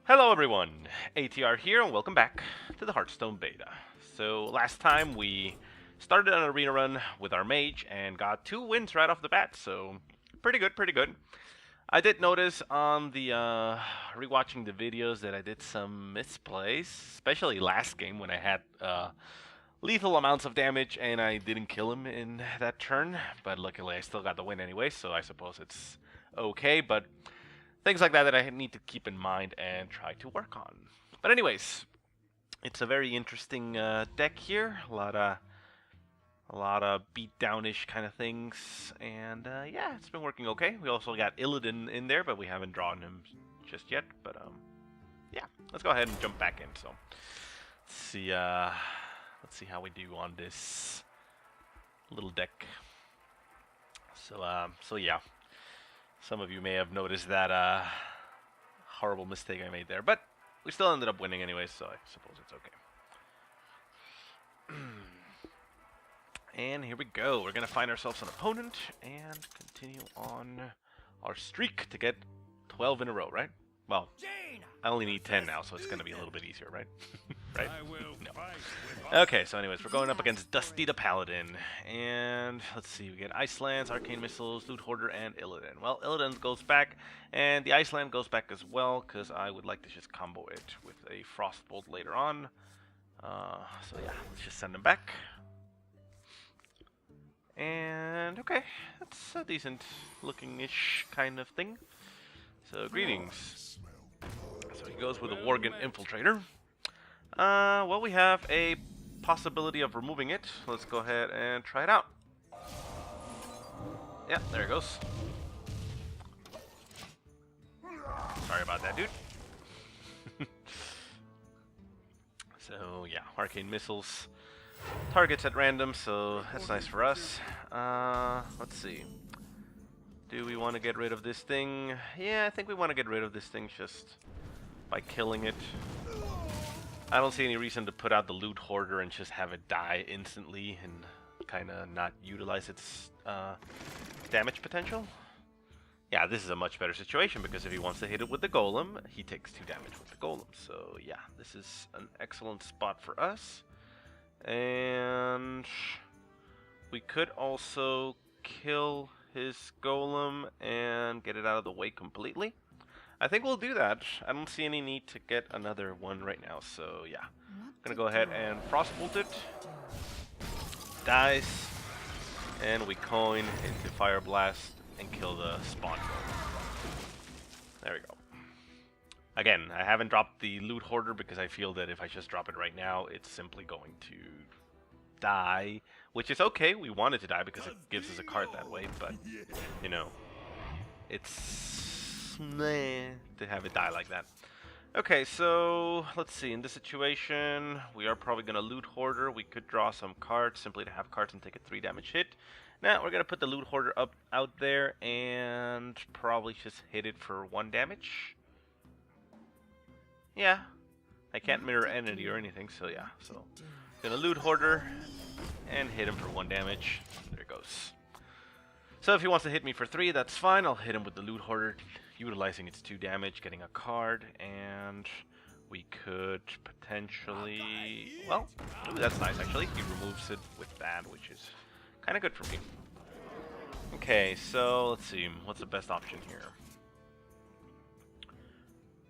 Hello everyone, ATR here and welcome back to the Hearthstone Beta. So last time we started an arena run with our Mage and got 2 wins right off the bat, so pretty good, pretty good. I did notice on the rewatching the videos that I did some misplays, especially last game when I had lethal amounts of damage and I didn't kill him in that turn, but luckily I still got the win anyway, so I suppose it's okay, but things like that I need to keep in mind and try to work on. But anyways, it's a very interesting deck here. A lot of beatdownish kind of things, and yeah, it's been working okay. We also got Illidan in there, but we haven't drawn him just yet. But yeah, let's go ahead and jump back in. So let's see how we do on this little deck. So yeah. Some of you may have noticed that horrible mistake I made there, but we still ended up winning anyway, so I suppose it's okay. And here we go. We're going to find ourselves an opponent and continue on our streak to get 12 in a row, right? Well, I only need 10 now, so it's going to be a little bit easier, right? Right? No. Okay, so anyways, we're going up against Dusty the Paladin. And let's see, we get Icelands, Arcane Missiles, Loot Hoarder, and Illidan. Well, Illidan goes back, and the Iceland goes back as well, because I would like to just combo it with a Frostbolt later on. So yeah, let's just send them back. And okay, that's a decent looking-ish kind of thing. So greetings. So he goes with a Worgen Infiltrator. Well, we have a possibility of removing it. Let's go ahead and try it out. Yeah, there it goes. Sorry about that, dude. So yeah, Arcane Missiles. Targets at random, so that's nice for us. Let's see. Do we want to get rid of this thing? Yeah, I think we want to get rid of this thing just by killing it. I don't see any reason to put out the Loot Hoarder and just have it die instantly and kind of not utilize its damage potential. Yeah, this is a much better situation because if he wants to hit it with the Golem, he takes 2 damage with the Golem. So yeah, this is an excellent spot for us. And we could also kill his Golem and get it out of the way completely. I think we'll do that. I don't see any need to get another one right now, so yeah. I'm gonna go ahead and Frostbolt it. Dies. And we coin into Fire Blast and kill the spawn Golem. There we go. Again, I haven't dropped the Loot Hoarder because I feel that if I just drop it right now, it's simply going to die, which is okay. We want it to die because it gives us a card that way, but, you know, it's meh to have it die like that. Okay, so let's see. In this situation, we are probably going to Loot Hoarder. We could draw some cards simply to have cards and take a 3 damage hit. Now, we're going to put the Loot Hoarder out there and probably just hit it for 1 damage. Yeah, I can't mirror entity or anything, so yeah. So, gonna Loot Hoarder and hit him for 1 damage. There it goes. So if he wants to hit me for 3, that's fine. I'll hit him with the Loot Hoarder, utilizing its 2 damage, getting a card, and we could potentially... Well, ooh, that's nice actually. He removes it with that, which is kind of good for me. Okay, so let's see. What's the best option here?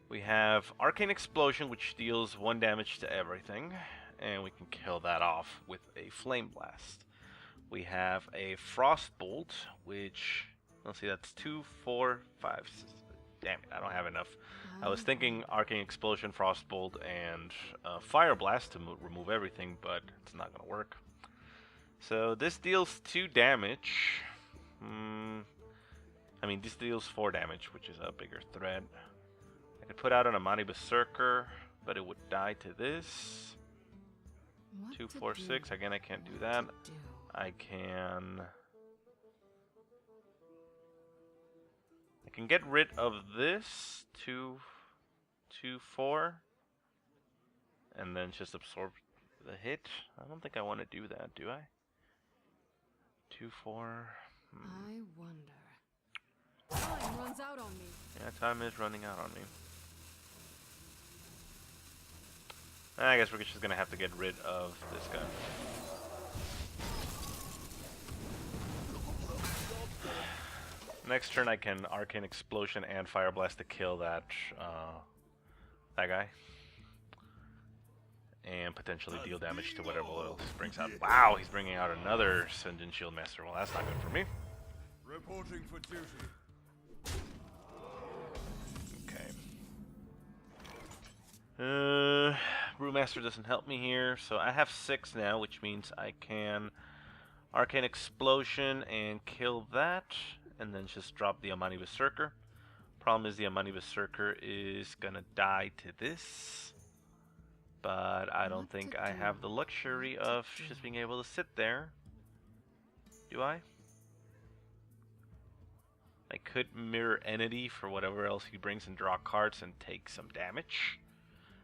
We have Arcane Explosion, which deals 1 damage to everything, and we can kill that off with a Flame Blast. We have a Frostbolt, which, let's see, that's 2, 4, 5, 6. Damn it, I don't have enough. I was thinking Arcane Explosion, Frostbolt, and Fire Blast to remove everything, but it's not going to work. So this deals 2 damage. I mean, this deals 4 damage, which is a bigger threat. I could put out an Amani Berserker, but it would die to this. 2, 4, 6. Again, I can't do that. I can get rid of this 2, 2, 4, and then just absorb the hit. I don't think I want to do that, do I? 2, 4. I wonder. Time runs out on me. Yeah, time is running out on me. I guess we're just gonna have to get rid of this guy. Next turn I can Arcane Explosion and Fire Blast to kill that guy. And potentially deal damage to whatever else brings out. Wow, he's bringing out another Ascendant Shield Master. Well, that's not good for me. Reporting for duty. Okay. Brewmaster doesn't help me here, so I have 6 now, which means I can Arcane Explosion and kill that, and then just drop the Amani Berserker. Problem is the Amani Berserker is gonna die to this, but I don't think I have the luxury of just being able to sit there. Do I? I could Mirror Entity for whatever else he brings and draw cards and take some damage,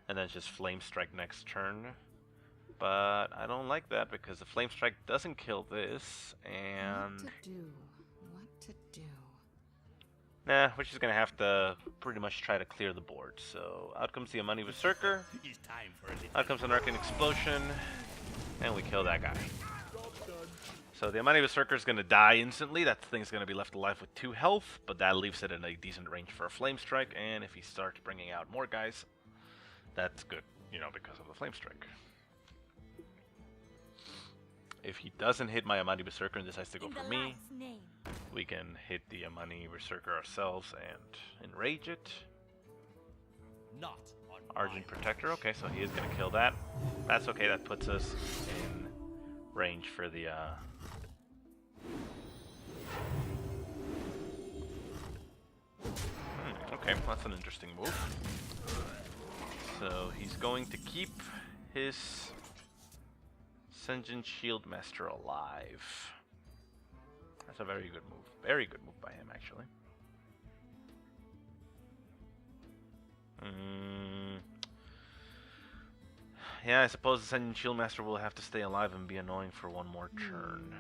and then just Flame Strike next turn. But I don't like that because the Flame Strike doesn't kill this, and What to do? nah, we're just gonna have to pretty much try to clear the board. So out comes the Amani Berserker, out comes an Arcane Explosion, and we kill that guy. So the Amani Berserker is gonna die instantly. That thing's gonna be left alive with 2 health, but that leaves it in a decent range for a Flame Strike, and if he starts bringing out more guys, that's good, you know, because of the Flame Strike. If he doesn't hit my Amani Berserker and decides to go for me, we can hit the Amani Berserker ourselves and enrage it. Not on Argent Protector, okay, so he is going to kill that. That's okay, that puts us in range for the... okay, that's an interesting move. So he's going to keep his Ascendant Shield Master alive. That's a very good move. Very good move by him, actually. Yeah, I suppose the Ascendant Shield Master will have to stay alive and be annoying for one more turn.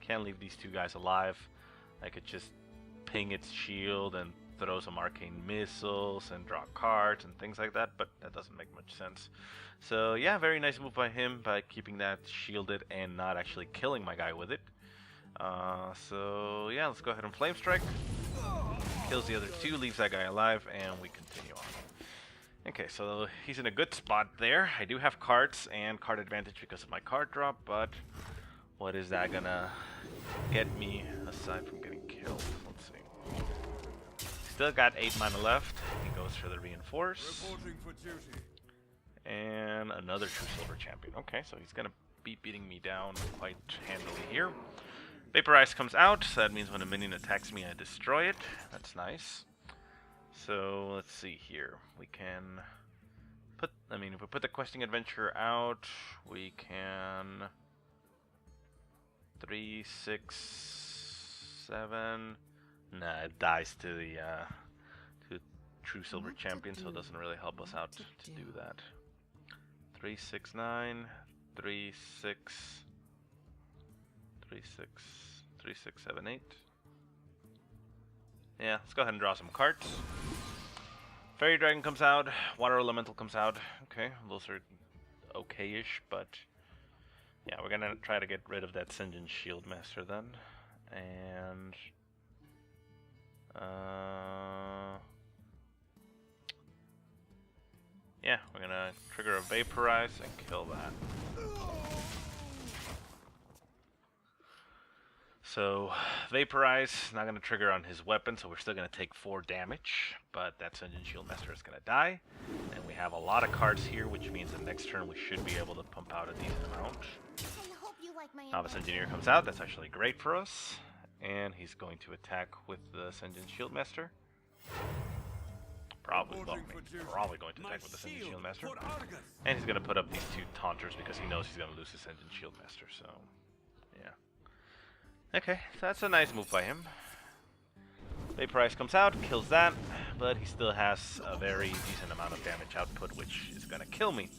Can't leave these 2 guys alive. I could just ping its shield and throw some arcane missiles and draw cards and things like that, but that doesn't make much sense. So yeah, very nice move by him by keeping that shielded and not actually killing my guy with it. So yeah, let's go ahead and Flame Strike. Kills the other 2, leaves that guy alive, and we continue on. Okay, so he's in a good spot there. I do have cards and card advantage because of my card drop, but what is that gonna get me aside from getting killed? Let's see. Still got 8 mana left. He goes for the Reinforce. Reporting for duty. And another True Silver Champion. Okay, so he's gonna be beating me down quite handily here. Vaporize comes out, so that means when a minion attacks me, I destroy it. That's nice. So let's see here. We can put, if we put the Questing Adventure out, we can 3, 6, 7. Nah, it dies to the True Silver Champion, so it doesn't really help us out to do that. 3, 6, 9, 3, 6, 3, 6, 3, 6, 7, 8. Yeah, let's go ahead and draw some cards. Fairy Dragon comes out, Water Elemental comes out. Okay, those are okay-ish, but yeah, we're gonna try to get rid of that Ascendant Shield Master then. And yeah, we're gonna trigger a Vaporize and kill that. So, Vaporize, not going to trigger on his weapon, so we're still going to take 4 damage, but that Ascendant Shield Master is going to die. And we have a lot of cards here, which means the next turn we should be able to pump out a decent amount. Novice Engineer comes out, that's actually great for us. And he's going to attack with the Ascendant Shield Master. Probably going to attack with the Ascendant Shield Master. And he's going to put up these 2 Taunters because he knows he's going to lose his Ascendant Shield Master, so yeah. Okay, so that's a nice move by him. Vaporize comes out, kills that, but he still has a very decent amount of damage output, which is gonna kill me.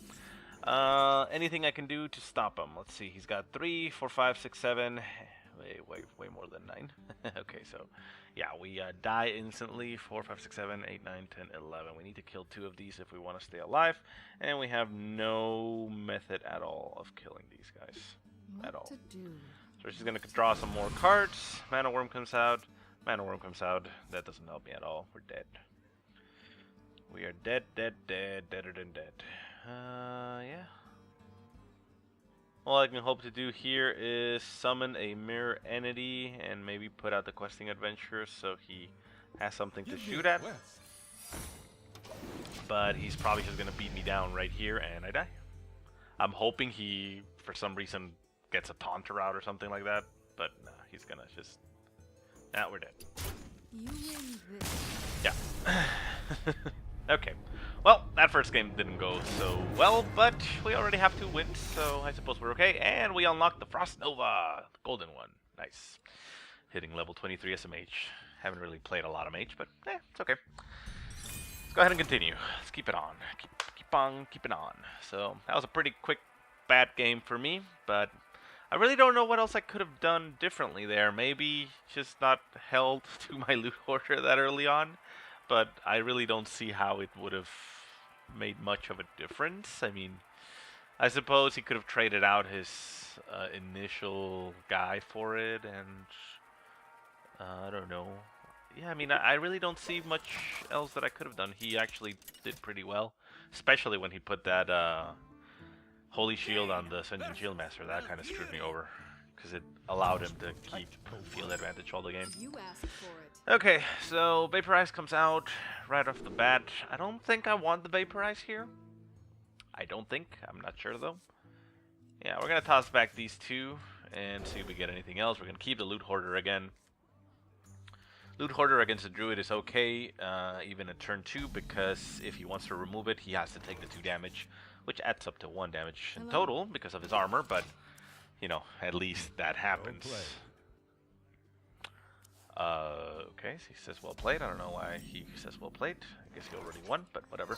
Anything I can do to stop him? Let's see, he's got 3, 4, 5, 6, 7. way more than 9. Okay, so yeah, we die instantly. 4, 5, 6, 7, 8, 9, 10, 11. We need to kill 2 of these if we want to stay alive, and we have no method at all of killing these guys at all. What to do? So she's gonna draw some more cards. Mana Worm comes out. Mana Worm comes out. That doesn't help me at all. We're dead. We are dead, deader than dead. Yeah. All I can hope to do here is summon a mirror entity and maybe put out the questing adventure so he has something to shoot at. But he's probably just gonna beat me down right here and I die. I'm hoping he, for some reason, gets a taunter out or something like that. But nah, he's gonna just... Nah, we're dead. You win this. Yeah. Okay. Well, that first game didn't go so well, but we already have 2 wins, so I suppose we're okay. And we unlocked the Frost Nova, the golden one. Nice. Hitting level 23 as a mage. Haven't really played a lot of mage, but it's okay. Let's go ahead and continue. Let's keep it on. Keep on keeping on. So that was a pretty quick, bad game for me, but I really don't know what else I could have done differently there. Maybe just not held to my loot hoarder that early on. But I really don't see how it would have made much of a difference. I mean, I suppose he could have traded out his initial guy for it, and I don't know. Yeah, I mean, I really don't see much else that I could have done. He actually did pretty well, especially when he put that Holy Shield on the Ascension Shieldmaster. That kind of screwed me over, because it allowed him to keep field advantage all the game. You asked for it. Okay, so Vaporize comes out right off the bat. I don't think I want the Vaporize here. I don't think. I'm not sure, though. Yeah, we're going to toss back these 2 and see if we get anything else. We're going to keep the Loot Hoarder again. Loot Hoarder against the Druid is okay, even at turn 2, because if he wants to remove it, he has to take the 2 damage, which adds up to 1 damage in total because of his armor, but, you know, at least that happens. Okay, so he says well played. I don't know why he says well played. I guess he already won, but whatever.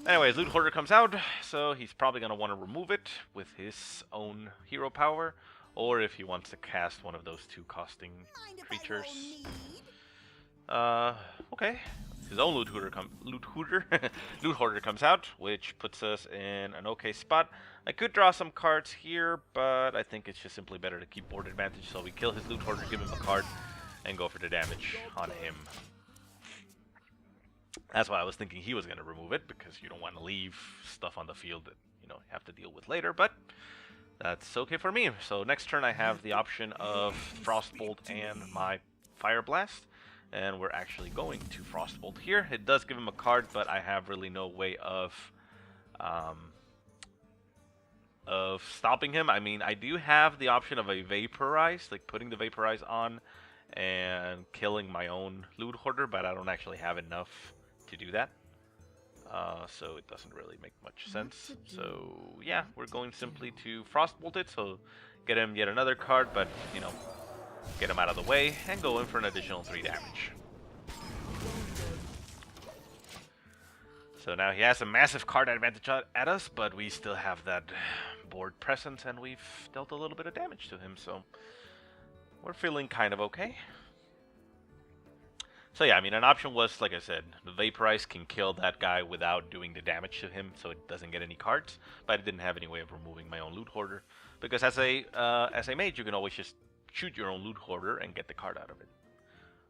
Anyways, Loot Hoarder comes out, so he's probably going to want to remove it with his own hero power, or if he wants to cast one of those 2 costing creatures. Okay. His own Loot Hoarder comes out, which puts us in an okay spot. I could draw some cards here, but I think it's just simply better to keep board advantage, so we kill his Loot Hoarder, give him a card, and go for the damage on him. That's why I was thinking he was going to remove it, because you don't want to leave stuff on the field that, you know, you have to deal with later, but that's okay for me. So next turn I have the option of Frostbolt and my Fire Blast, and we're actually going to Frostbolt here. It does give him a card, but I have really no way of stopping him. I mean, I do have the option of a Vaporize, like putting the Vaporize on and killing my own Loot Hoarder, but I don't actually have enough to do that. So it doesn't really make much sense. So yeah, we're going simply to Frostbolt it, so get him yet another card, but you know, get him out of the way and go in for an additional 3 damage. So now he has a massive card advantage at us, but we still have that board presence, and we've dealt a little bit of damage to him, so we're feeling kind of okay. So yeah, I mean, an option was, like I said, the Vaporize can kill that guy without doing the damage to him, so it doesn't get any cards. But I didn't have any way of removing my own Loot Hoarder, because as a mage, you can always just shoot your own Loot Hoarder and get the card out of it,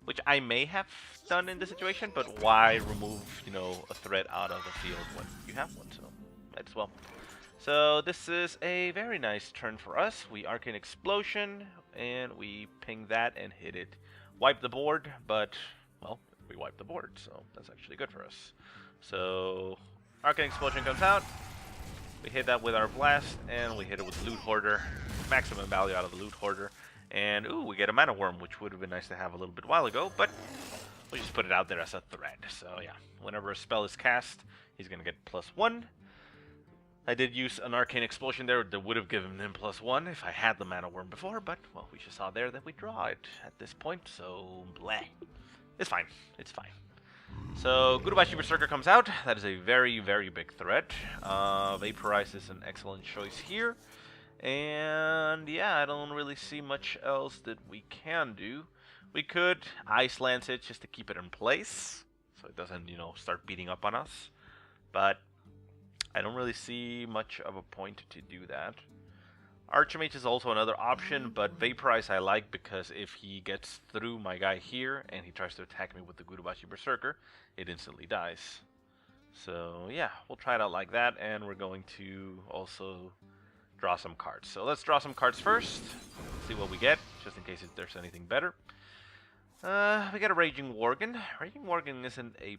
which I may have done in this situation. But why remove, you know, a threat out of the field when you have one? So might as well. So this is a very nice turn for us. We Arcane Explosion and we ping that and hit it. Wipe the board, but well, we wipe the board, so that's actually good for us. So Arcane Explosion comes out. We hit that with our blast, and we hit it with Loot Hoarder. Maximum value out of the Loot Hoarder. And ooh, we get a Mana Worm, which would have been nice to have a little bit while ago, but we just put it out there as a threat. So yeah, whenever a spell is cast, he's gonna get +1. I did use an Arcane Explosion there that would have given him +1 if I had the Mana Worm before, but well, we just saw there that we draw it at this point, so bleh. It's fine. It's fine. So, Goodbye Berserker comes out. That is a very, very big threat. Vaporize is an excellent choice here. And yeah, I don't really see much else that we can do. We could Ice Lance it just to keep it in place, so it doesn't, start beating up on us. But I don't really see much of a point to do that. Archmage is also another option, but Vaporize I like because if he gets through my guy here and he tries to attack me with the Gurubashi Berserker, it instantly dies. So yeah, we'll try it out like that, and we're going to also draw some cards. So let's draw some cards first, see what we get, just in case if there's anything better. We got a Raging Worgen. Raging Worgen isn't a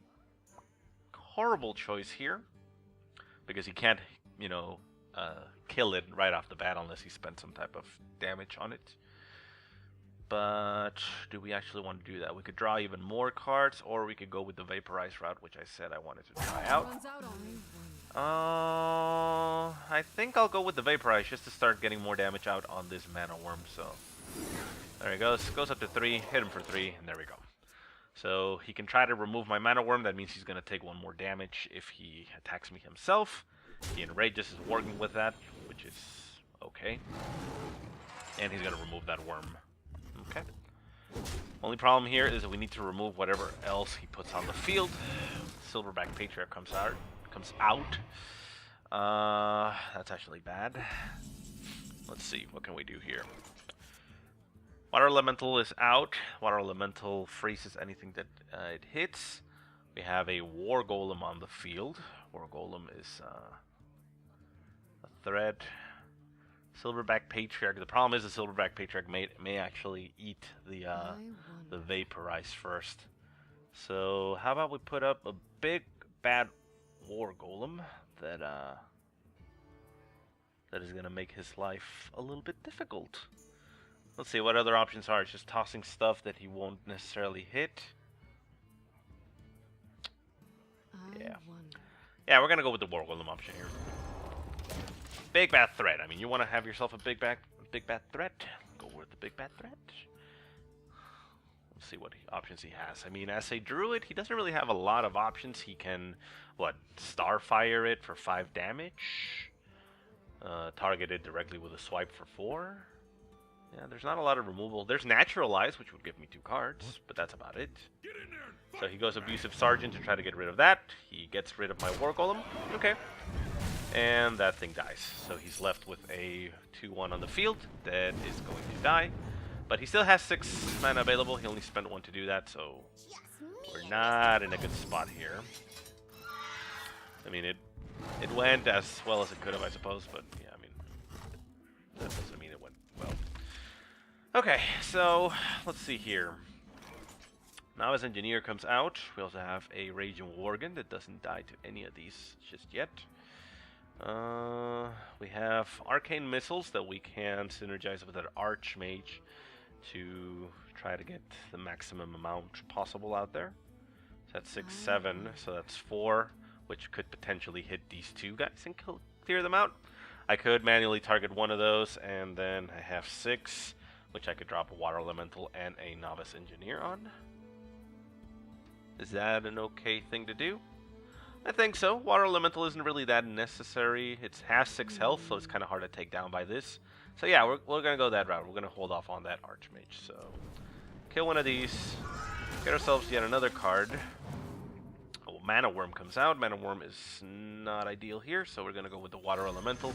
horrible choice here, because he can't, kill it right off the bat unless he spent some type of damage on it. But do we actually want to do that? We could draw even more cards, or we could go with the Vaporize route, which I said I wanted to try out. I think I'll go with the Vaporize just to start getting more damage out on this Mana Worm. So there he goes. Goes up to 3, hit him for 3, and there we go. So he can try to remove my Mana Worm. That means he's going to take 1 more damage if he attacks me himself. He Enrages is working with that, which is okay. And he's going to remove that worm. Okay. Only problem here is that we need to remove whatever else he puts on the field. Silverback Patriarch comes out. That's actually bad. Let's see, what can we do here? Water Elemental is out. Water Elemental freezes anything that it hits. We have a War Golem on the field. War Golem is a threat. Silverback Patriarch. The problem is the Silverback Patriarch may actually eat the Vaporize first. So how about we put up a big bad War Golem that is gonna make his life a little bit difficult. Let's see what other options are. It's just tossing stuff that he won't necessarily hit. Yeah, we're gonna go with the War Golem option here. Big bad threat. I mean, you want to have yourself a big bad threat? Go with the big bad threat. Let's see what options he has. I mean, as a druid, he doesn't really have a lot of options. He can, Starfire it for 5 damage. Target it directly with a swipe for 4. Yeah, there's not a lot of removal. There's Naturalize, which would give me 2 cards, but that's about it. So he goes Abusive Sergeant to try to get rid of that. He gets rid of my War Golem. Okay. And that thing dies. So he's left with a 2/1 on the field that is going to die. But he still has 6 mana available. He only spent 1 to do that, so we're not in a good spot here. I mean, it went as well as it could have, I suppose, but yeah, I mean, that doesn't mean it went well. Okay, so let's see here. Novice Engineer comes out. We also have a Raging Worgen that doesn't die to any of these just yet. We have Arcane Missiles that we can synergize with our Archmage to try to get the maximum amount possible out there. So that's 6, 7, so that's 4, which could potentially hit these 2 guys and clear them out. I could manually target 1 of those, and then I have 6, which I could drop a Water Elemental and a Novice Engineer on. Is that an okay thing to do? I think so. Water Elemental isn't really that necessary. It has 6 health, so it's kind of hard to take down by this. So yeah, we're going to go that route. We're going to hold off on that Archmage. So kill 1 of these. Get ourselves yet another card. Oh, Mana Worm comes out. Mana Worm is not ideal here, so we're going to go with the Water Elemental.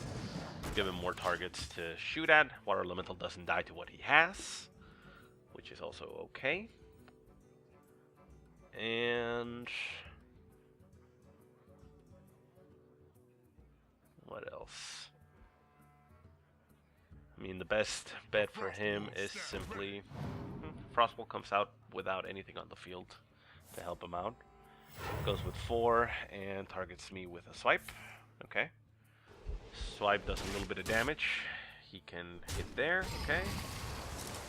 Give him more targets to shoot at. Water Elemental doesn't die to what he has, which is also okay. And what else? I mean, the best bet for him is simply Frostbolt comes out without anything on the field to help him out. Goes with 4 and targets me with a swipe. Okay. Swipe does a little bit of damage. He can hit there. Okay.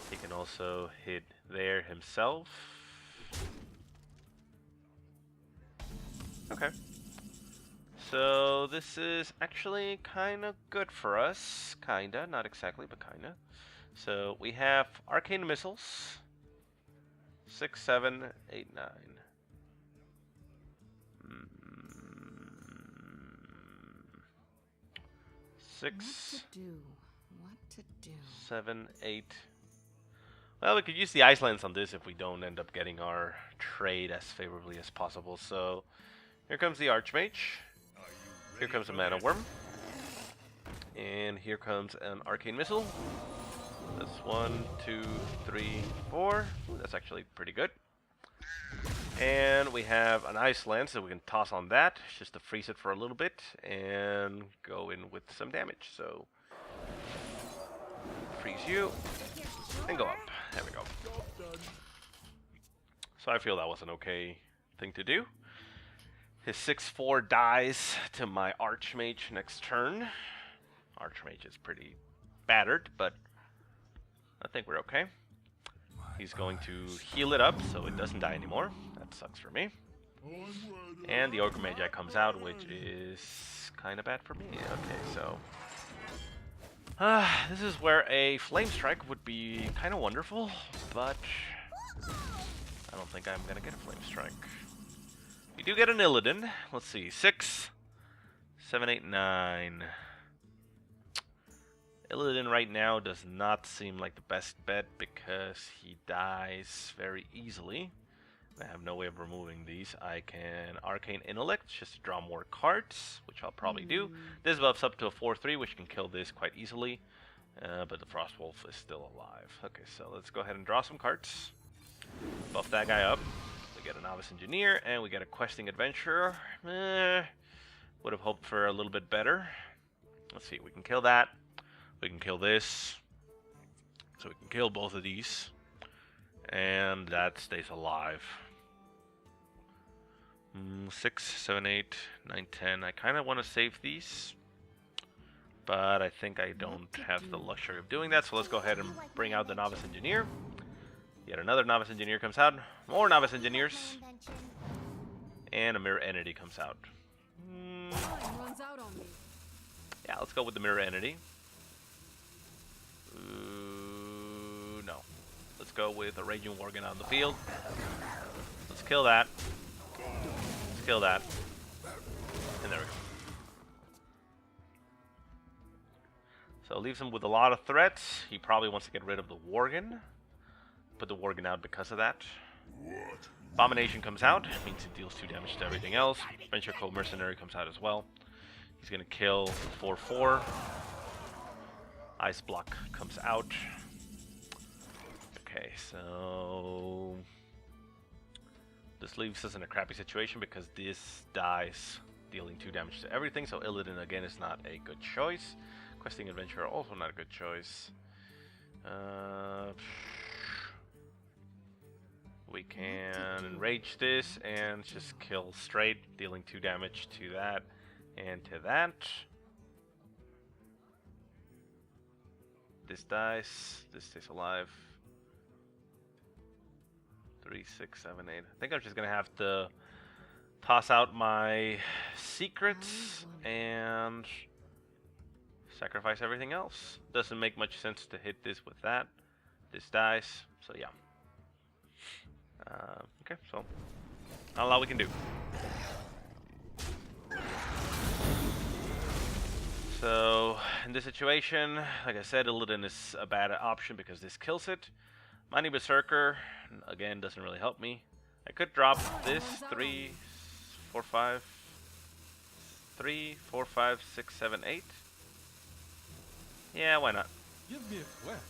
He can also hit there himself. Okay. So this is actually kind of good for us. Kinda, not exactly, but kinda. So we have Arcane Missiles. 6, 7, 8, 9. 6, to do? 7, 8. Well, we could use the Icelands on this if we don't end up getting our trade as favorably as possible. So here comes the Archmage. Here comes a Mana Worm. And here comes an Arcane Missile. That's 1, 2, 3, 4. Ooh, that's actually pretty good. And we have an Iceland, so we can toss on that just to freeze it for a little bit and go in with some damage. So freeze you and go up. There we go. So I feel that was an okay thing to do. His 6/4 dies to my Archmage next turn. Archmage is pretty battered, but I think we're okay. He's going to heal it up so it doesn't die anymore. That sucks for me. And the Ogre Magi comes out, which is kind of bad for me. Okay, so this is where a Flame Strike would be kind of wonderful, but I don't think I'm gonna get a Flame Strike. We do get an Illidan. Let's see, 6, 7, 8, 9. Illidan right now does not seem like the best bet because he dies very easily. I have no way of removing these. I can Arcane Intellect just to draw more cards, which I'll probably do. This buffs up to a 4/3, which can kill this quite easily. But the Frostwolf is still alive. Okay, so let's go ahead and draw some cards. Buff that guy up. We get a Novice Engineer, and we get a Questing Adventurer. Would have hoped for a little bit better. Let's see, we can kill that. We can kill this. So we can kill both of these. And that stays alive. 6, 7, 8, 9, 10. I kind of want to save these. But I think I don't have the luxury of doing that. So let's go ahead and bring out the Novice Engineer. Yet another Novice Engineer comes out. More Novice Engineers. And a Mirror Entity comes out. Time runs out on me. Yeah, let's go with the Mirror Entity. No. Let's go with a Raging Worgen on the field. Let's kill that. Let's kill that. And there we go. So leaves him with a lot of threats. He probably wants to get rid of the Worgen. Put the Worgen out because of that. Abomination comes out. Means it deals 2 damage to everything else. Venture Code Mercenary comes out as well. He's going to kill 4/4. Ice Block comes out. Okay, so this leaves us in a crappy situation because this dies dealing 2 damage to everything. So Illidan again is not a good choice. Questing Adventurer also not a good choice. We can enrage this and just kill straight, dealing 2 damage to that and to that. This dies. This stays alive. 3, 6, 7, 8. I think I'm just gonna have to toss out my secrets and sacrifice everything else. Doesn't make much sense to hit this with that. This dies. So yeah. Okay, so not a lot we can do. So in this situation, like I said, Illidan is a bad option because this kills it. Mighty Berserker, again, doesn't really help me. I could drop this 3, 4, 5, 3, 4, 5, 6, 7, 8. Yeah, why not? Give me a quest.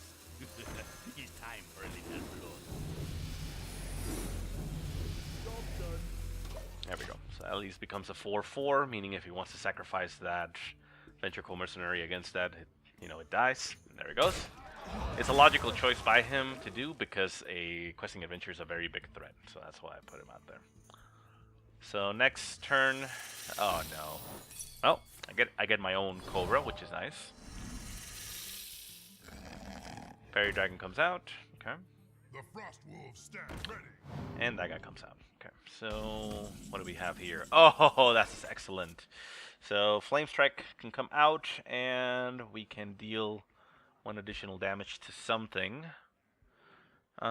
It's time for a little blood. There we go. So at least becomes a 4/4, meaning if he wants to sacrifice that Venture Code Mercenary against that, it dies. And there it goes. It's a logical choice by him to do because a Questing Adventure is a very big threat. So that's why I put him out there. So next turn, oh no. Well, I get my own Cobra, which is nice. Fairy Dragon comes out. Okay. The Frostwolves stand ready. And that guy comes out. Okay, so what do we have here? Oh, that's excellent. So Flame Strike can come out, and we can deal 1 additional damage to something. 7,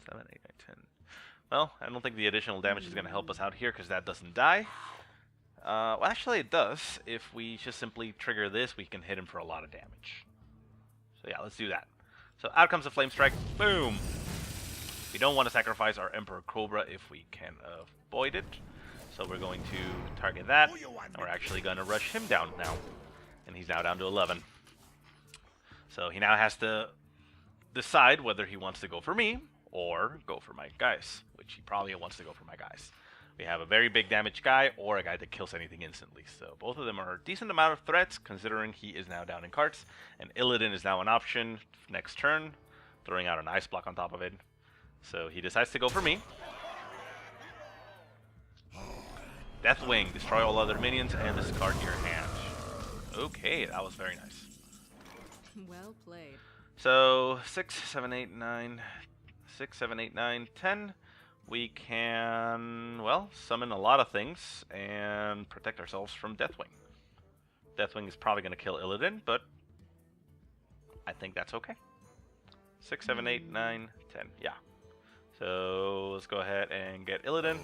8, 9, 10. Well, I don't think the additional damage is going to help us out here because that doesn't die. Well, actually it does. If we just simply trigger this, we can hit him for a lot of damage. So yeah, let's do that. So out comes the Flame Strike. Boom! We don't want to sacrifice our Emperor Cobra if we can avoid it. So we're going to target that. And we're actually going to rush him down now. And he's now down to 11. So he now has to decide whether he wants to go for me or go for my guys. Which he probably wants to go for my guys. We have a very big damage guy or a guy that kills anything instantly. So both of them are a decent amount of threats considering he is now down in cards. And Illidan is now an option next turn. Throwing out an ice block on top of it. So he decides to go for me. Deathwing, destroy all other minions and discard your hand. Okay, that was very nice. Well played. So 6, 7, 8, 9, 6, 7, 8, 9, 10. We can, well, summon a lot of things and protect ourselves from Deathwing. Deathwing is probably going to kill Illidan, but I think that's okay. 6, 7, 8, 9, 10. Yeah. So let's go ahead and get Illidan.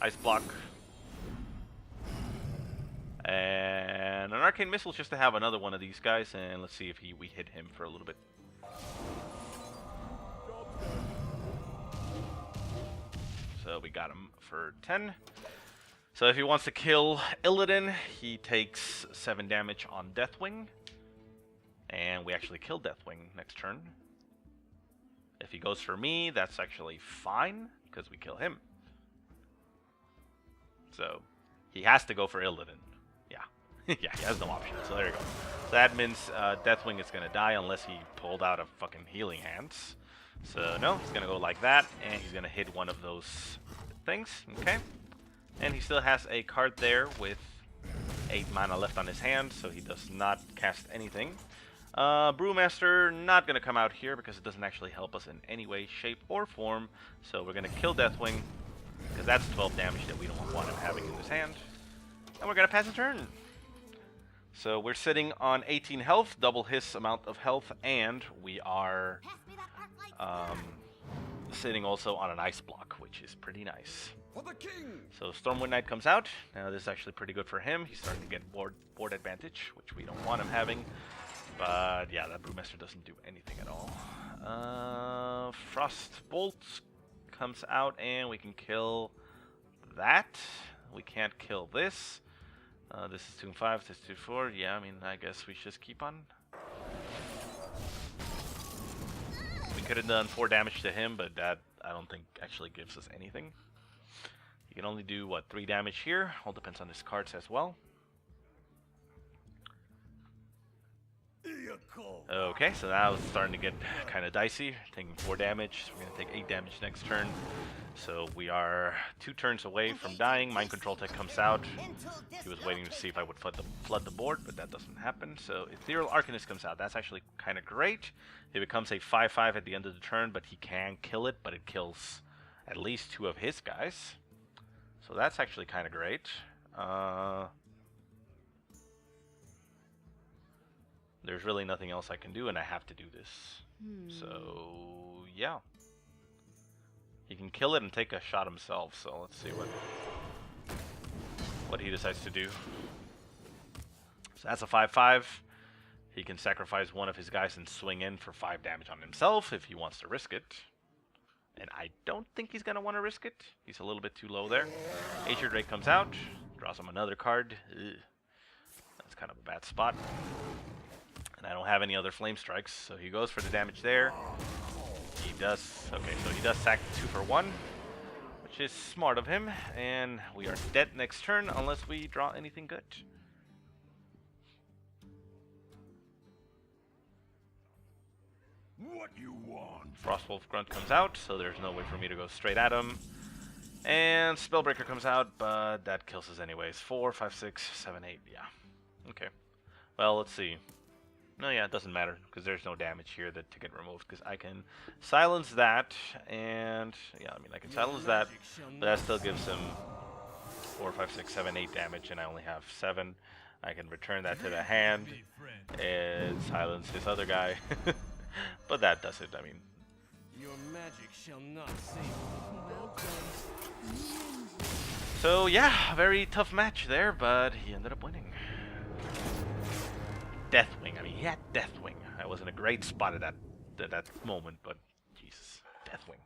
Ice block. And an Arcane Missile just to have another one of these guys, and let's see if we hit him for a little bit. So we got him for 10. So if he wants to kill Illidan, he takes 7 damage on Deathwing. And we actually kill Deathwing next turn. If he goes for me, that's actually fine, because we kill him. So he has to go for Illidan. Yeah. Yeah, he has no option. So there you go. So that means Deathwing is going to die unless he pulled out a fucking Healing Hands. So no, he's going to go like that, and he's going to hit one of those things. Okay. And he still has a card there with 8 mana left on his hand, so he does not cast anything. Brewmaster not going to come out here because it doesn't actually help us in any way, shape, or form. So we're going to kill Deathwing, because that's 12 damage that we don't want him having in his hand. And we're going to pass a turn. So we're sitting on 18 health, double his amount of health, and we are sitting also on an ice block, which is pretty nice. For the king. So Stormwind Knight comes out. Now this is actually pretty good for him. He's starting to get board advantage, which we don't want him having. But yeah, that Brewmaster doesn't do anything at all. Frost Bolt comes out, and we can kill that. We can't kill this. This is 2 and 5, this is 2 4. Yeah, I mean, I guess we just keep on. We could have done 4 damage to him, but that I don't think actually gives us anything. He can only do, what, 3 damage here? All depends on his cards as well. Okay, so now it's starting to get kind of dicey. Taking 4 damage. We're going to take 8 damage next turn. So we are 2 turns away from dying. Mind Control Tech comes out. He was waiting to see if I would flood the board, but that doesn't happen. So Ethereal Arcanist comes out. That's actually kind of great. It becomes a 5/5 at the end of the turn, but he can kill it, but it kills at least 2 of his guys. So that's actually kind of great. There's really nothing else I can do, and I have to do this. So, yeah. He can kill it and take a shot himself, so let's see what he decides to do. So that's a 5/5. He can sacrifice one of his guys and swing in for 5 damage on himself if he wants to risk it. And I don't think he's going to want to risk it. He's a little bit too low there. Aether Drake comes out, draws him another card. Ugh. That's kind of a bad spot. And I don't have any other Flame Strikes, so he goes for the damage there. He does, okay, so he does sack 2 for 1, which is smart of him. And we are dead next turn unless we draw anything good. What you want? Frostwolf Grunt comes out, so there's no way for me to go straight at him. And Spellbreaker comes out, but that kills us anyways. 4, 5, 6, 7, 8, yeah. Okay. Well, let's see. No, yeah, it doesn't matter, because there's no damage here to get removed, because I can silence that, and, yeah, I mean, I can silence that, but that still gives him 4, 5, 6, 7, 8 damage, and I only have 7. I can return that to the hand, and silence his other guy. But that does it, I mean. Your magic shall not save. Well played. So yeah, very tough match there, but he ended up winning. Deathwing. I mean, he had Deathwing. I was in a great spot at that moment, but Jesus, Deathwing.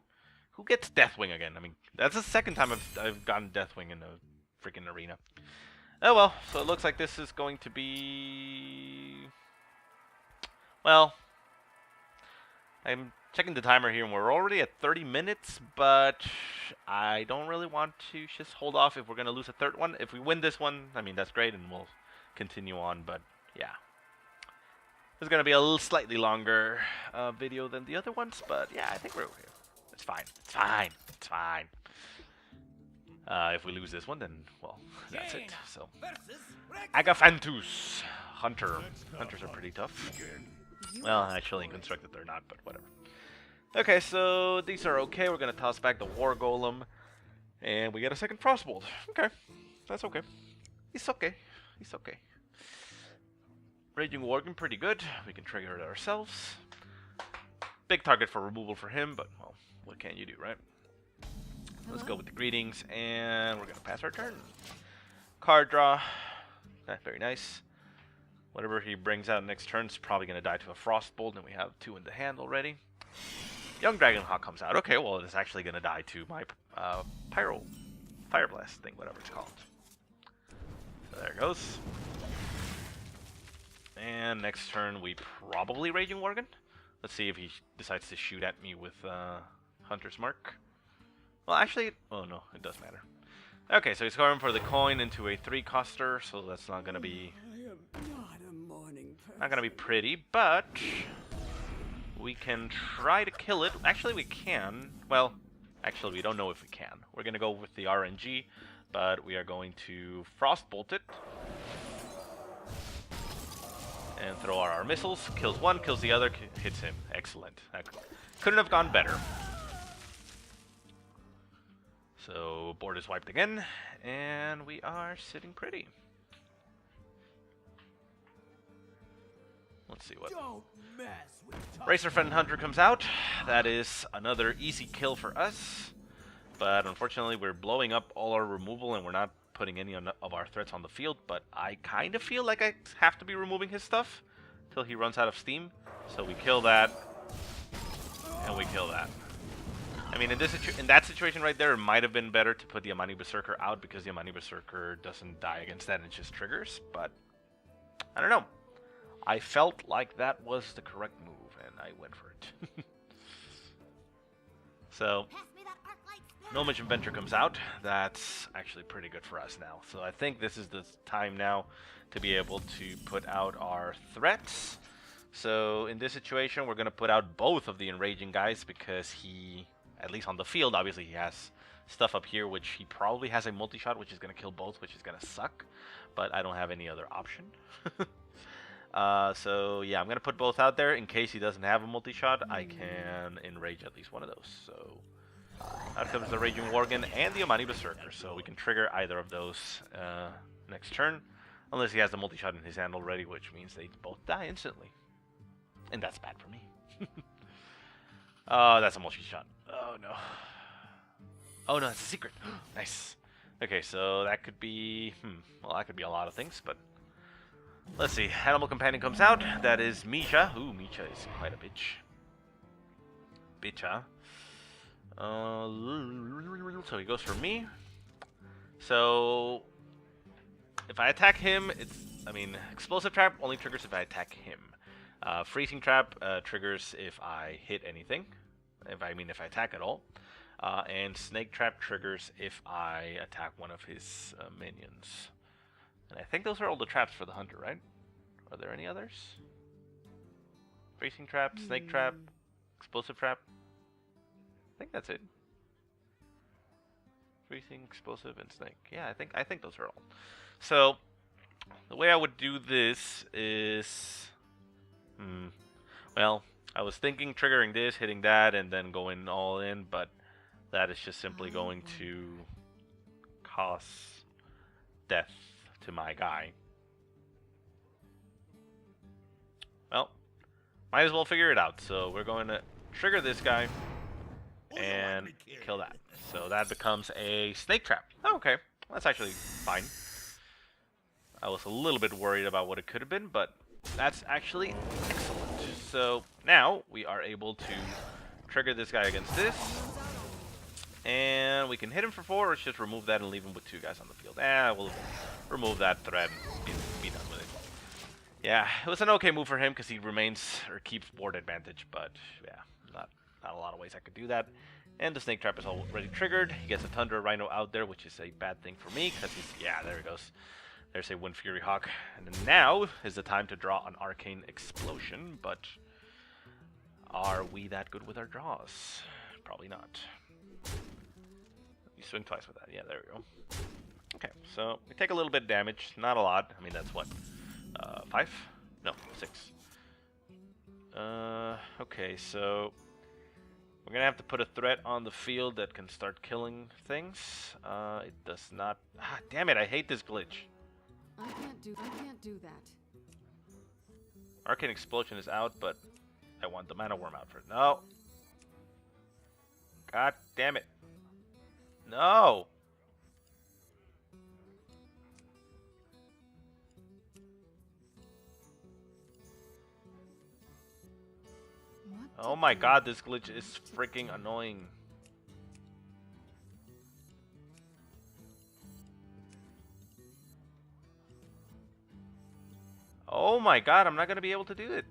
Who gets Deathwing again? I mean, that's the second time I've gotten Deathwing in a freaking arena. Oh well, so it looks like this is going to be... Well, I'm checking the timer here, and we're already at 30 minutes, but I don't really want to just hold off if we're going to lose a third one. If we win this one, I mean, that's great, and we'll continue on, but yeah. It's going to be a little slightly longer video than the other ones, but yeah, I think we're okay. It's fine. It's fine. It's fine. If we lose this one, then, well, that's it. So, Agaphantus. Hunter. Hunters are pretty tough. Well, actually, in Constructed they're not, but whatever. Okay, so these are okay. We're going to toss back the War Golem. And we get a second Frostbolt. Okay. That's okay. It's okay. It's okay. Raging Worgen, pretty good. We can trigger it ourselves. Big target for removal for him, but, well, what can you do, right? Let's go with the greetings, and we're going to pass our turn. Card draw. Very nice. Whatever he brings out next turn is probably going to die to a Frostbolt, and we have 2 in the hand already. Young Dragonhawk comes out. Okay, well, it's actually going to die to my Fire Blast thing, whatever it's called. So there it goes. And next turn, we probably Raging Worgen. Let's see if he decides to shoot at me with Hunter's Mark. Well, actually, oh no, it does matter. Okay, so he's going for the coin into a 3-coster, so that's not gonna be pretty, but we can try to kill it. Actually, we can. Well, actually, we don't know if we can. We're gonna go with the RNG, but we are going to Frostbolt it and throw our missiles. Kills one, kills the other, hits him. Excellent. Couldn't have gone better. So, board is wiped again, and we are sitting pretty. Let's see what... Racerfen Hunter comes out. That is another easy kill for us. But unfortunately, we're blowing up all our removal, and we're not putting any of our threats on the field. But I kind of feel like I have to be removing his stuff till he runs out of steam. So we kill that, and we kill that. I mean, in that situation right there, it might have been better to put the Amani Berserker out because the Amani Berserker doesn't die against that and it just triggers, but I don't know. I felt like that was the correct move, and I went for it. So, No Mage Inventor comes out. That's actually pretty good for us now. So I think this is the time now to be able to put out our threats. So in this situation, we're going to put out both of the Enraging guys because he... At least on the field, obviously he has stuff up here, which he probably has a multi-shot, which is going to kill both, which is going to suck. But I don't have any other option. So yeah, I'm going to put both out there. In case he doesn't have a multi-shot, I can enrage at least one of those. So out comes the Raging Worgen and the Amani Berserker. So we can trigger either of those next turn. Unless he has the multi-shot in his hand already, which means they both die instantly. And that's bad for me. Oh, that's a multi-shot. Oh, no. Oh, no, that's a secret. Nice. Okay, so that could be... well, that could be a lot of things, but... Let's see. Animal Companion comes out. That is Misha. Ooh, Misha is quite a bitch. Bitch, huh? So he goes for me. So... If I attack him, it's... I mean, Explosive Trap only triggers if I attack him. Freezing Trap triggers if I hit anything. If I attack at all. And Snake Trap triggers if I attack one of his minions. And I think those are all the traps for the Hunter, right? Are there any others? Freezing Trap, Snake Trap, Explosive Trap. I think that's it. Freezing, Explosive, and Snake. Yeah, I think those are all. So, the way I would do this is... well, I was thinking triggering this, hitting that, and then going all in, but that is just simply going to cause death to my guy. Well, might as well figure it out. So we're going to trigger this guy and kill that. So that becomes a Snake Trap. Oh, okay. That's actually fine. I was a little bit worried about what it could have been, but that's actually excellent. So now we are able to trigger this guy against this. And we can hit him for 4, or just remove that and leave him with 2 guys on the field. We'll remove that threat and be done with it. Yeah, it was an okay move for him because he remains or keeps board advantage, but yeah, not a lot of ways I could do that. And the snake trap is already triggered. He gets a Tundra Rhino out there, which is a bad thing for me because he's, yeah, there he goes. There's a Wind Fury Hawk. And then now is the time to draw an Arcane Explosion, but are we that good with our draws? Probably not. You swing twice with that. Yeah, there we go. Okay, so we take a little bit of damage. Not a lot. I mean, that's what? 5? No, 6. Okay, so we're gonna have to put a threat on the field that can start killing things. It does not. Ah, damn it! I hate this glitch. I can't do that. Arcane Explosion is out, but I want the Mana Worm out for it. No. God damn it. No. What? Oh my god, this glitch is freaking annoying. Oh my god, I'm not gonna be able to do it.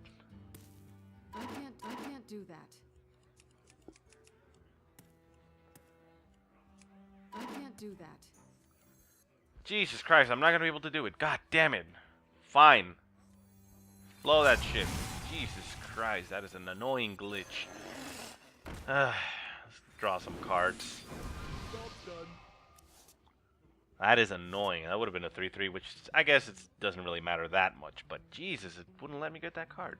I can't do that. I can't do that. Jesus Christ, I'm not gonna be able to do it. God damn it. Fine. Blow that shit. Jesus Christ, that is an annoying glitch. Let's draw some cards. That is annoying. That would have been a 3-3, which I guess it doesn't really matter that much. But Jesus, it wouldn't let me get that card.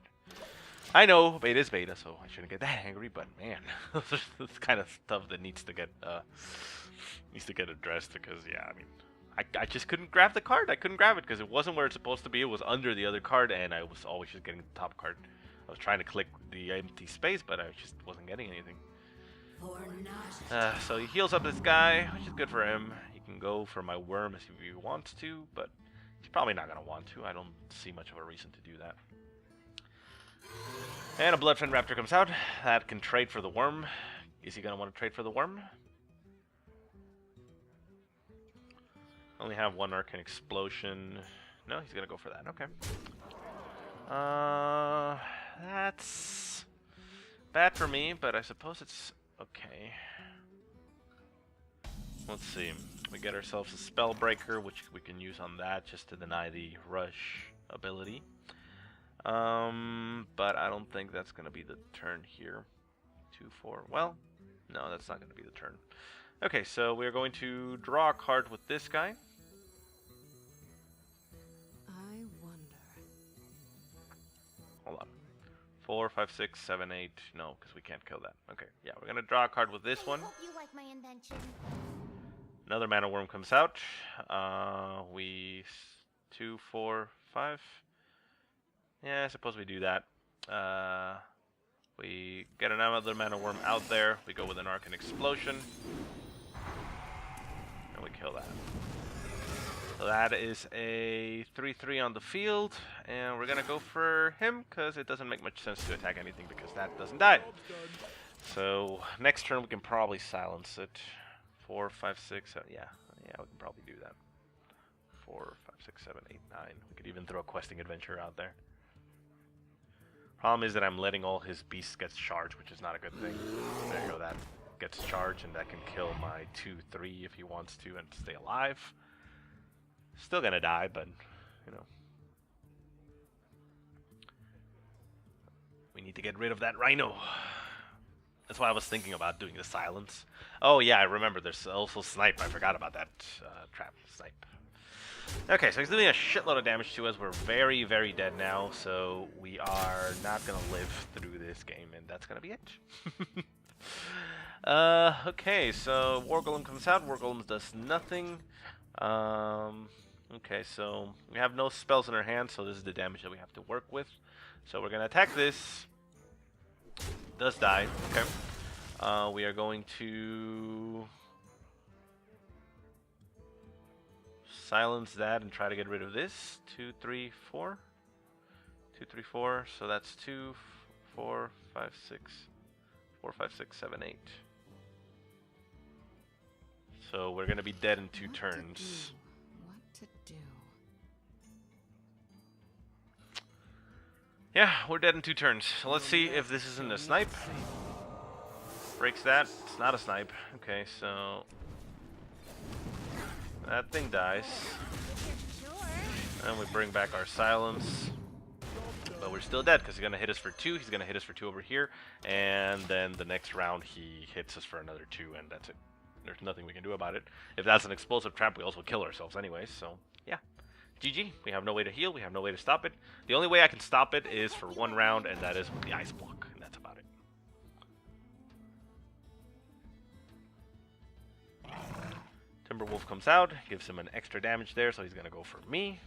I know, beta is beta, so I shouldn't get that angry. But man, this kind of stuff that needs to get addressed. Because yeah, I mean, I just couldn't grab the card. I couldn't grab it because it wasn't where it's supposed to be. It was under the other card, and I was always just getting the top card. I was trying to click the empty space, but I just wasn't getting anything. So he heals up this guy, which is good for him. He can go for my worm if he wants to, but he's probably not going to want to. I don't see much of a reason to do that. And a Bloodfen Raptor comes out. That can trade for the worm. Is he going to want to trade for the worm? Only have 1 Arcane Explosion. No, he's going to go for that. Okay. That's bad for me, but I suppose it's okay. Let's see. We get ourselves a Spellbreaker, which we can use on that just to deny the rush ability. But I don't think that's going to be the turn here. 2-4. Well, no, that's not going to be the turn. Okay, so we're going to draw a card with this guy. I wonder. Hold on. 4, 5, 6, 7, 8. No, because we can't kill that. Okay, yeah, we're going to draw a card with this one. Hope you like my invention. Another Mana Worm comes out. We 2, 4, 5. Yeah, I suppose we do that. We get another Mana Worm out there. We go with an Arcane Explosion. And we kill that. So that is a 3-3 on the field. And we're going to go for him because it doesn't make much sense to attack anything because that doesn't die. So next turn we can probably silence it. 4, 5, 6, 7. Yeah, we can probably do that. 4, 5, 6, 7, 8, 9. We could even throw a questing adventure out there. Problem is that I'm letting all his beasts get charged, which is not a good thing. There you go, that gets charged, and that can kill my 2-3 if he wants to and stay alive. Still gonna die, but, you know. We need to get rid of that Rhino. That's why I was thinking about doing the silence. Oh yeah, I remember there's also Snipe. I forgot about that trap. Snipe. Okay, so he's doing a shitload of damage to us. We're very, very dead now, so we are not going to live through this game, and that's going to be it. Okay, so War Golem comes out. War Golem does nothing. Okay, so we have no spells in our hand, so this is the damage that we have to work with. So we're going to attack this. Does die. Okay. We are going to silence that and try to get rid of this. 2, 3, 4. 2, 3, 4. So that's 2, 4, 5, 6. 4, 5, 6, 7, 8. So we're gonna be dead in 2 turns. What to do? Yeah, we're dead in 2 turns. So let's see if this isn't a snipe. Breaks that. It's not a snipe. Okay, so that thing dies. And we bring back our silence. But we're still dead because he's gonna hit us for 2. He's gonna hit us for 2 over here, and then the next round he hits us for another 2, and that's it. There's nothing we can do about it. If that's an explosive trap, we also kill ourselves anyways. So yeah. GG. We have no way to heal. We have no way to stop it. The only way I can stop it is for 1 round, and that is with the ice block. And that's about it. Timberwolf comes out, gives him an extra damage there, so he's going to go for me.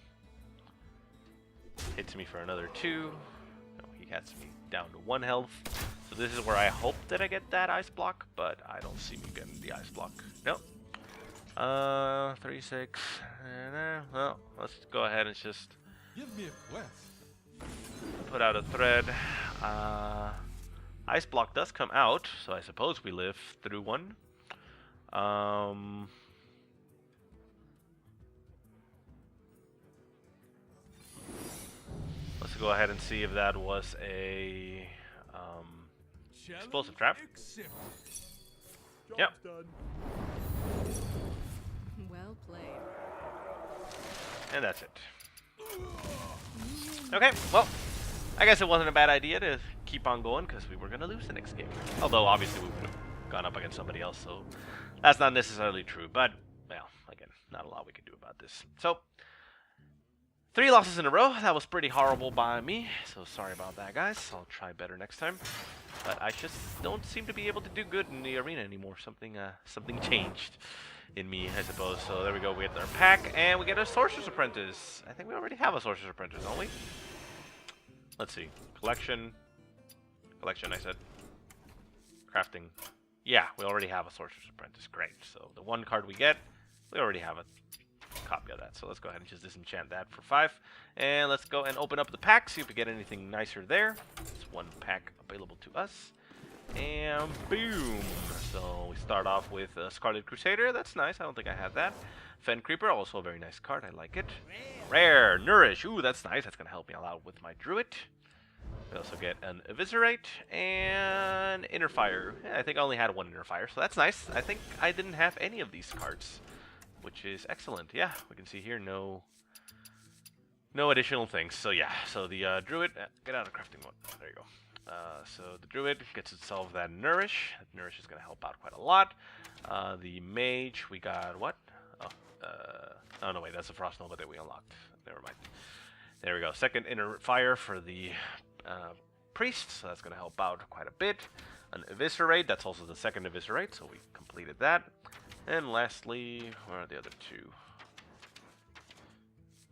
Hits me for another 2. No, he gets me down to 1 health. So this is where I hope that I get that ice block, but I don't see me getting the ice block. Nope. 3, 6. Well, let's go ahead and just Give me a quest. put out a thread. Ice block does come out, so I suppose we live through 1. Let's go ahead and see if that was a explosive trap. Accepted. Yep. Done. Well played. And that's it. Okay, well, I guess it wasn't a bad idea to keep on going because we were going to lose the next game. Although, obviously, we would have gone up against somebody else, so that's not necessarily true. But, well, again, not a lot we can do about this. So, 3 losses in a row. That was pretty horrible by me, so sorry about that, guys. I'll try better next time. But I just don't seem to be able to do good in the arena anymore. Something changed in me, I suppose. So there we go. We get our pack, and we get a Sorcerer's Apprentice. I think we already have a Sorcerer's Apprentice, don't we? Let's see. Collection. Collection, I said. Crafting. Yeah, we already have a Sorcerer's Apprentice. Great. So the 1 card we get, we already have a copy of that. So let's go ahead and just disenchant that for 5. And let's go and open up the pack, see if we get anything nicer there. There's 1 pack available to us. And boom! So we start off with Scarlet Crusader. That's nice. I don't think I had that. Fen Creeper, also a very nice card. I like it. Rare! Nourish! Ooh, that's nice. That's going to help me a lot with my Druid. We also get an Eviscerate and Inner Fire. Yeah, I think I only had 1 Inner Fire, so that's nice. I think I didn't have any of these cards, which is excellent. Yeah, we can see here no additional things. So yeah, so the Druid, get out of crafting mode. There you go. So the Druid gets itself that Nourish. That Nourish is going to help out quite a lot. The Mage, we got what? Oh no, wait, that's the Frost Nova that we unlocked. Never mind. There we go. Second Inner Fire for the Priest, so that's going to help out quite a bit. An Eviscerate, that's also the second Eviscerate, so we completed that. And lastly, where are the other 2?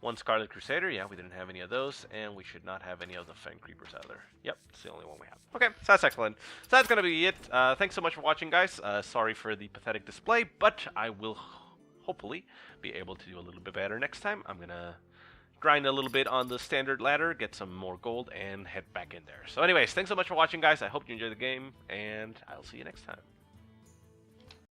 1 Scarlet Crusader, yeah, we didn't have any of those, and we should not have any of the Fen Creepers either. Yep, it's the only one we have. Okay, so that's excellent. So that's going to be it. Thanks so much for watching, guys. Sorry for the pathetic display, but I will hopefully be able to do a little bit better next time. I'm going to grind a little bit on the standard ladder, get some more gold, and head back in there. So anyways, thanks so much for watching, guys. I hope you enjoyed the game, and I'll see you next time.